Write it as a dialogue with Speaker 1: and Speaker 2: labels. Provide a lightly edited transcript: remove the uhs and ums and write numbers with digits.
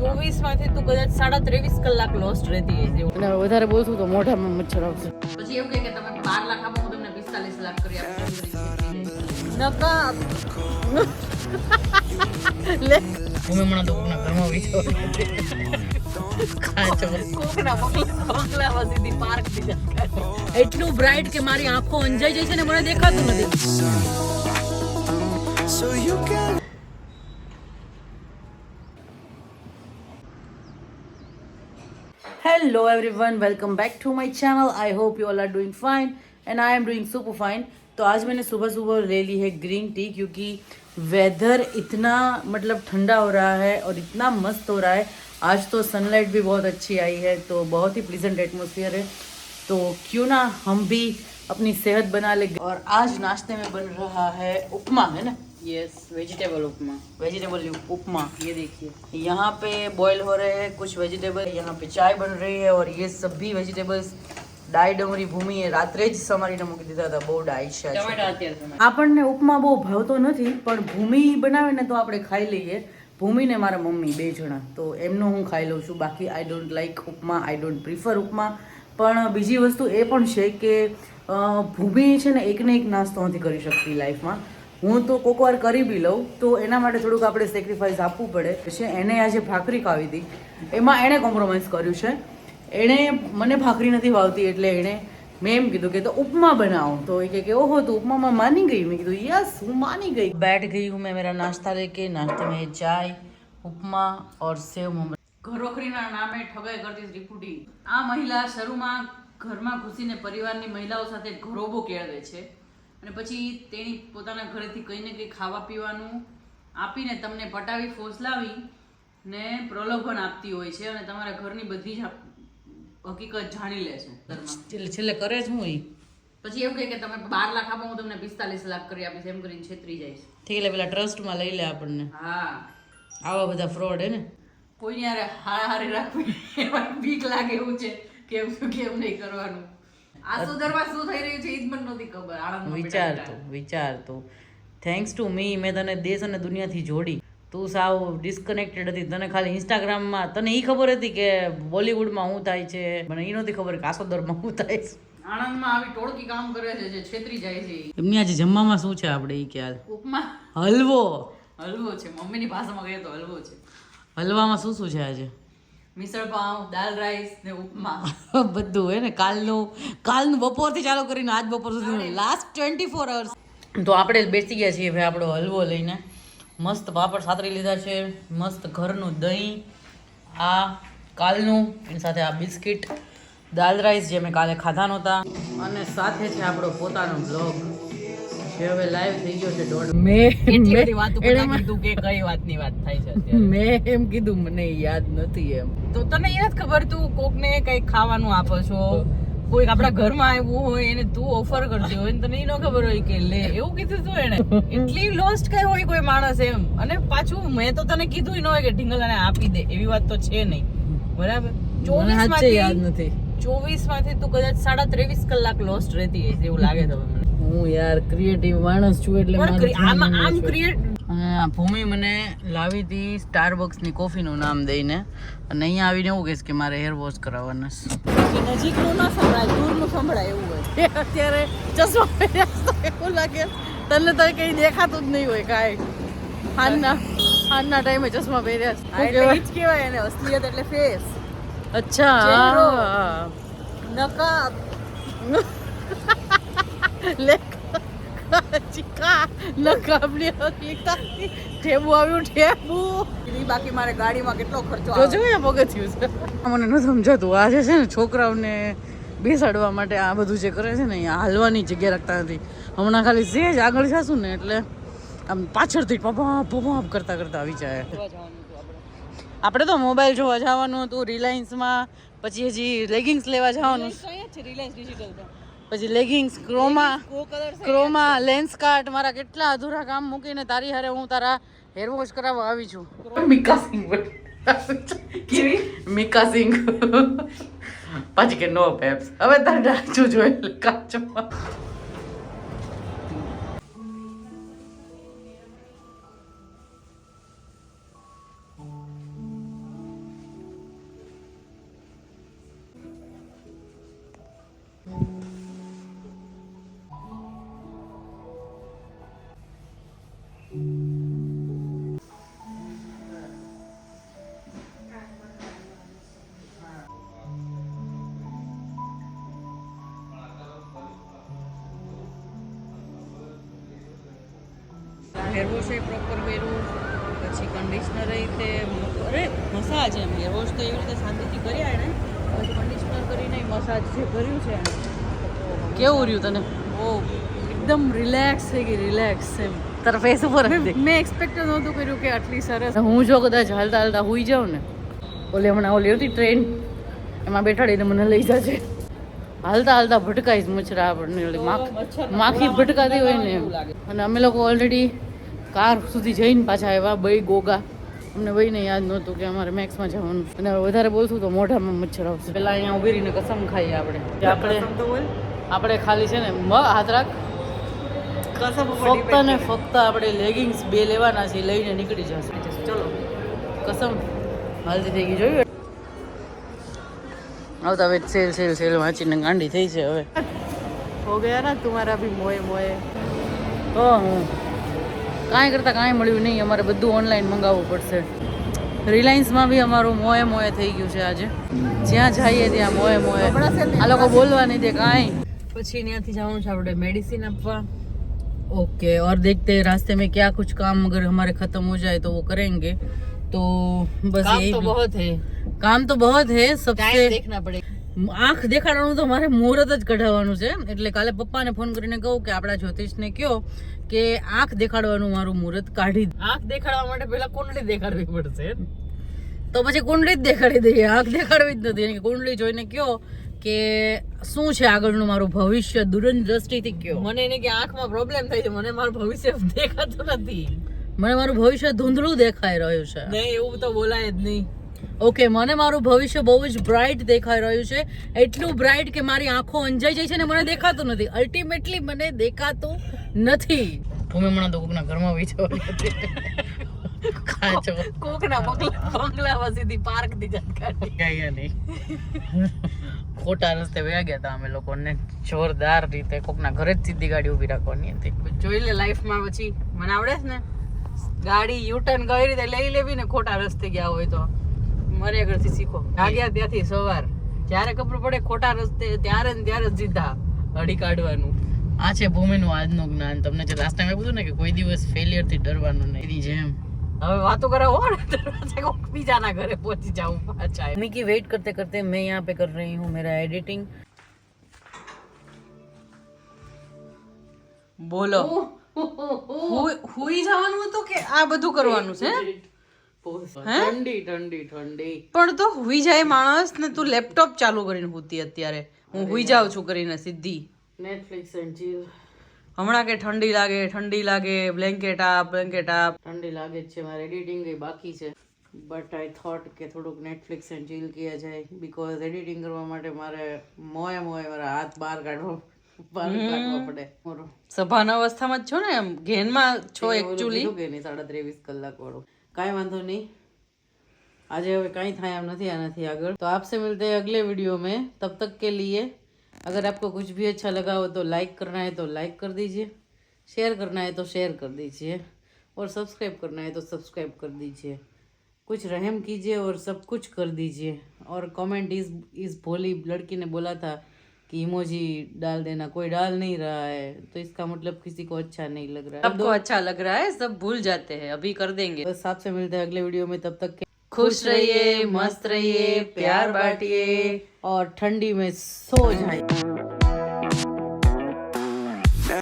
Speaker 1: 24 માંથી તું કદાચ 23.5 કલાક લોસ્ટ રહેતી હશે.
Speaker 2: અને હવે વધારે બોલશું તો મોઢામાં મચ્છર આવશે.
Speaker 1: પછી એવું કહે કે તમે 12 લાખ આપો, હું તમને 45 લાખ કરી આપું. નકા લે
Speaker 2: હું હમણાં તો કોકના ઘરમાં વિચાર
Speaker 1: એટલું બ્રાઇટ કે મારી આંખો અંજાઈ જાય છે ને મને દેખાતું નથી.
Speaker 2: Hello everyone, welcome back to my channel. I hope you all are doing fine and I am doing super fine. तो आज मैंने सुबह सुबह ले ली है ग्रीन टी क्योंकि वेदर इतना मतलब ठंडा हो रहा है और इतना मस्त हो रहा है. आज तो सनलाइट भी बहुत अच्छी आई है तो बहुत ही प्लीजेंट एटमॉस्फेयर है. तो क्यों ना हम भी अपनी सेहत बना ले. और आज नाश्ते में बन रहा है उपमा, है ना?
Speaker 1: यस, वेजिटेबल उपमा.
Speaker 2: वेजिटेबल उपमा. ये देखिए यहाँ पे बॉईल हो रहे हैं कुछ वेजिटेबल, यहाँ पे चाय बन रही है और ये सभी वेजिटेबल्स ડાઈ ડમરી ભૂમિએ રાત્રે જ સમારીને મૂકી દીધા હતા. બહુ ડાઈ છે. આપણને ઉપમા બહુ ભાવતો નથી પણ ભૂમિ બનાવે ને તો આપણે ખાઈ લઈએ. ભૂમિ ને મારા મમ્મી બે જણા તો એમનો હું ખાઈ લઉં છું. બાકી I don't like upma, I don't prefer upma. પણ બીજી વસ્તુ એ પણ છે કે ભૂમિ છે ને એકને એક નાસ્તો નથી કરી શકતી લાઈફમાં. હું તો કોક વાર કરી બી લઉં તો એના માટે થોડુંક આપણે સેક્રિફાઈસ આપવું પડે છે. એને આજે ભાખરી ખાવી હતી એમાં એણે કોમ્પ્રોમાઇઝ કર્યું છે. એણે મને ભાખરી નથી ભાવતી એટલે એણે મેં એમ કીધું કે તો ઉપમા બનાવો. તો એ કે ઓહો તો ઉપમામાં માની ગઈ. મેં કીધું યસ હું માની ગઈ. बैठ गई हूँ मैं मेरा नाश्ता लेके. नाश्ते में चाय, उपमा और सेव ममरा.
Speaker 1: ઘરોખરીના નામે ઠગાઈ કરતી ત્રિપુટી. આ મહિલા શરૂમાં ઘરમાં ઘૂસીને પરિવારની મહિલાઓ સાથે ઘરોબો કેળવે છે અને પછી તેની પોતાના ઘરેથી કંઈ ને કંઈ ખાવા પીવાનું આપીને તમને પટાવી ફોસલાવી ને પ્રલોભન આપતી હોય છે અને તમારા ઘરની બધી જ હકીકત જાણી લે છે.
Speaker 2: છેલ્લે કરે જ હું ઈ
Speaker 1: પછી એવું કહે કે તમે 12 લાખ આપો, હું તમને 45 લાખ કરી આપીશ. એમ કરીને છેતરી જાય છે.
Speaker 2: ઠીક એટલે પેલા ટ્રસ્ટમાં લઈ લે આપણને.
Speaker 1: હા,
Speaker 2: આવા બધા ફ્રોડ હે ને.
Speaker 1: કોઈ યારે હારી રાખવી એમાં બીક લાગે એવું છે કેમ નહીં કરવાનું. આ સુધરવા શું થઈ રહ્યું છે એ જ મને નહોતી ખબર. આણંદમાં
Speaker 2: વિચારતું થેન્ક્સ ટુ મી મેં તને દેશ અને દુનિયાથી જોડી. તું સાવ ડિસ્કનેક્ટેડ હતી. તને ખાલી ઇન્સ્ટાગ્રામમાં તને એ ખબર હતી કે બોલિવૂડમાં શું થાય છે, મને એ નહોતી ખબર કે આસોદરમાં શું થાય છે.
Speaker 1: આણંદમાં આવી ટોળકી કામ કરે છે જે છેતરી જાય છે.
Speaker 2: એમની આજે જમવામાં શું છે આપણે એ ખ્યાલ?
Speaker 1: ઉપમા,
Speaker 2: હલવો
Speaker 1: છે. મમ્મીની ભાષામાં કહીએ તો હલવો છે.
Speaker 2: હલવામાં શું છે આજે?
Speaker 1: મિસળ પાવ, દાલ રાઈસ ને ઉપમા
Speaker 2: બધું હે ને. કાલનું બપોરથી ચાલુ કરીને આજ બપોર સુધી લાસ્ટ 24 અવર્સ. તો આપણે બેસી ગયા છીએ ભાઈ આપણો હલવો લઈને. મસ્ત પાપડ સાતરી લીધા છે, મસ્ત ઘરનું દહીં, આ કાલનું, એની સાથે આ બિસ્કિટ, દાલ રાઈસ જે મેં કાલે ખાધા નહોતા, અને સાથે છે આપણો પોતાનો બ્લોગ જે હવે લાઈવ થઈ ગયો છે. મેં એમ કીધું મને યાદ નથી એમ.
Speaker 1: તો તને એ નથી ખબર તું કોકને કઈ ખાવાનું આપો છો, કોઈ આપણા ઘરમાં આવ્યું હોય એને તું ઓફર કરતી હોય તને એ ન ખબર હોય કે લે એવું કીધું તું એને. એટલી લોસ્ટ કઈ હોય કોઈ માણસ એમ. અને પાછું મેં તો તને કીધું ન હોય કે ઢીંગલાને આપી દે એવી વાત તો છે નહીં. બરાબર? 24 માંથી તું કદાચ 23.5 કલાક લોસ્ટ રહેતી હશે એવું લાગે તો મને.
Speaker 2: હું યાર ક્રિએટિવ માણસ છું એટલે
Speaker 1: આમ ક્રિએટ.
Speaker 2: ભૂમિ મને લાવી હતી સ્ટારબક્સ ની કોફી નું નામ દઈને અને અહીંયા આવીને એવું કહીશ કે મારે હેર વોશ કરાવવાના છે.
Speaker 1: નજીકનું ના સંભળાય, દૂરનું સંભળાય એવું હોય.
Speaker 2: અત્યારે ચશ્મા પહેર્યા તો એવું લાગે તને તો કઈ દેખાતું જ નહીં હોય કાંઈ. હાલના ટાઈમે ચશ્મા પહેર્યા
Speaker 1: એટલે જ કહેવાય એને અસલિયત એટલે ફેસ.
Speaker 2: અચ્છા,
Speaker 1: નકાબ બાકી મારે ગાડીમાં કેટલો ખર્ચો
Speaker 2: પગથિયું છે. મને ન સમજાતું આ જે છે ને છોકરાઓને બેસાડવા માટે આ બધું જે કરે છે ને અહીંયા હાલવાની જગ્યા રાખતા નથી. હમણાં ખાલી સેજ આગળ જાશું ને એટલે આમ પાછળથી પપાપ કરતા આવી જાય. આપણે તો મોબાઈલ જોવા જવાનું હતું રિલાયન્સમાં, પછી હજી લેગિંગ્સ લેવા જવાનું પછી લેગિંગ્સ ક્રોમા લેન્સ કાર્ટ. મારા કેટલા અધૂરા કામ મૂકીને તારી હારે હું તારા હેર વોશ કરાવવા આવી છું. મિકા સિંગ પછી કે નો પેપ્સ. હવે તારે ડાચું જોઈ કાચમાં.
Speaker 1: હેર વોશ એ પ્રોપર કર્યું, પછી કન્ડિશનર તે અરે મસાજ એમ હેર વોશ તો એવી રીતે શાંતિથી કર્યા એણે, પછી કન્ડિશનર કરીને મસાજ જે કર્યું છે એણે. કેવું રહ્યું તને? ઓ એકદમ રિલેક્સ થઈ ગઈ, રિલેક્સ એમ.
Speaker 2: તારા ફેસ ઉપર
Speaker 1: મેં એક્સપેક્ટ નહોતું કર્યું કે આટલી સરસ.
Speaker 2: હું જો કદાચ હાલતા હાલતા હુઈ જાઉં ને, હમણાં ઓલી હતી ટ્રેન, એમાં બેઠાડીને મને લઈ જશે. હાલતા હાલતા ભટકાઈશ મચ્છરા આપણને, ઓલી માખી ભટકાતી હોય ને એમ. અને અમે લોકો ઓલરેડી કાર સુધી જઈને પાછા આવ્યા, બઈ ગોગા. અમને બઈને યાદ નહોતું કે અમારે મેક્સમાં જવાનું, અને વધારે બોલશું તો મોઢામાં મચ્છર આવશે. પેલા અહીંયા ઉભી રહીને કસમ ખાઈએ આપણે ખાલી છે ને હાથ રાખ. ફક્ત ને ફક્ત આપણે લેગિંગ્સ 2 લેવાના છે, લઈને નીકળી જશે. ચલો કસમ હાલતી થઈ ગઈ, જોયું આવતા હવે સેલ વાંચીને ગાંડી થઈ છે. હવે હો ગયા ના તમારા બી મોએ તો હું કાંઈ કરતાં કાંઈ મળ્યું નહીં. અમારે બધું ઓનલાઈન મંગાવવું પડશે. રિલાયન્સમાં બી અમારું મોએ થઈ ગયું છે આજે. જ્યાં જઈએ ત્યાં મોએ. આ લોકો બોલવા નહીં દે કાંઈ. પછી ત્યાંથી જવાનું છે આપણે મેડિસિન આપવા. ओके, और देखते हैं रास्ते में क्या कुछ काम अगर हमारे खत्म हो जाए तो वो करेंगे. तो बस यही काम तो बहुत है सबसे देखना पड़ेगा. આંખ દેખાડવાનું તો મારે મુહૂર્ત જ કઢાવવાનું છે, એટલે કાલે પપ્પાને ફોન કરીને કહું કે આપણા જ્યોતિષને કહો કે આંખ દેખાડવાનું મારું મુહૂર્ત કાઢી. આંખ દેખાડવા માટે પહેલા કુંડળી દેખાડવી પડશે, તો પછી કુંડળી જ દેખાડી દઈએ. આંખ દેખાડવી જ નથી, કુંડળી જોઈને કહો કે શું છે આગળનું મારું ભવિષ્ય દૂરની દ્રષ્ટિથી કયો. મને એને કે આંખમાં પ્રોબ્લેમ થાય છે, મને મારું ભવિષ્ય દેખાતું નથી, મને મારું ભવિષ્ય ધૂંધળું દેખાઈ રહ્યું છે. નહીં એવું તો બોલાય જ નહીં. ઓકે, મને મારું ભવિષ્ય બહુ જ બ્રાઇટ દેખાઈ રહ્યું છે, એટલું બ્રાઇટ કે મારી આંખો અંજાઈ જાય છે ને મને દેખાતું નથી. અલ્ટિમેટલી મને દેખાતું નથી. હું હમણાં તો કોકના ઘરમાં વિચાર કાચો કોકના બંગલામાં સીધી પાર્ક દી જાણકારી ગયા નહીં. ખોટા રસ્તે વયા ગયા હતા અમે લોકોને, જોરદાર રીતે કોકના ઘરે જ સીધી ગાડી ઊભી રાખવાની હતી. જોઈ લે લાઈફમાં, પછી મને આવડે છે ને ગાડી યુટર્ન કઈ રીતે લઈ લેવી ને ખોટા રસ્તે ગયા હોય તો. મારી આગળથી શીખો. ભાગ્યા ત્યાંથી સવાર, જ્યારે ખબર પડે ખોટા રસ્તે ત્યારે ને ત્યારે સીધા અડી કાઢવાનું. આ છે ભૂમિનું આજનું જ્ઞાન. તમને જે લાસ્ટ ટાઈમ કીધું ને કે કોઈ દિવસ ફેલિયર થી ડરવાનું નહીં. જેમ હવે વાતો કરાવો બીજાના ઘરે પહોંચી જાઉં પાછા. मम्मी की वेट करते करते मैं यहाँ पे कर रही हूँ मेरा एडिटिंग. બોલો હુઈ જવાનું હતું કે આ બધું કરવાનું છે? ઠંડી પણ તો હુઈ જાય માણસ ને. તું લેપટોપ ચાલુ કરીને હુતી અત્યારે. હું હુઈ જાઉં છું કરીને સીધી. નેટફ્લિક્સ એન્ડ ચીલ. હમણાં કે ઠંડી લાગે બ્લેન્કેટ આપ. ઠંડી લાગે છે, મારે એડિટિંગ બાકી છે. બટ આઈ થોટ કે થોડુંક નેટફ્લિક્સ એન્ડ ચીલ કિયા જાય, બીકોઝ એડિટિંગ કરવા માટે મારે મોએ મારા હાથ બહાર કાઢવા પડે. સભાના અવસ્થામાં જ છો ને, એમ ઘેનમાં છો એકચ્યુઅલી. 23.5 કલાક વાળું કાંઈ વાંધો નહીં. આજે હવે કાંઈ થાય એમ નથી આનાથી આગળ. તો આપसे मिलते हैं अगले वीडियो में. तब तक के लिए अगर आपको कुछ भी अच्छा लगा हो तो लाइक करना है तो लाइक कर दीजिए, शेयर करना है तो शेयर कर दीजिए, और सब्सक्राइब करना है तो सब्सक्राइब कर दीजिए. कुछ रहम कीजिए और सब कुछ कर दीजिए. और कमेंट इस भोली लड़की ने बोला था कि इमोजी डाल देना, कोई डाल नहीं रहा है, तो इसका मतलब किसी को अच्छा नहीं लग रहा है. सबको अच्छा लग रहा है, सब भूल जाते हैं, अभी कर देंगे. बस आपसे मिलते हैं अगले वीडियो में. तब तक खुश रहिए, मस्त रहिए, प्यार बांटिए और ठंडी में सो जाइए.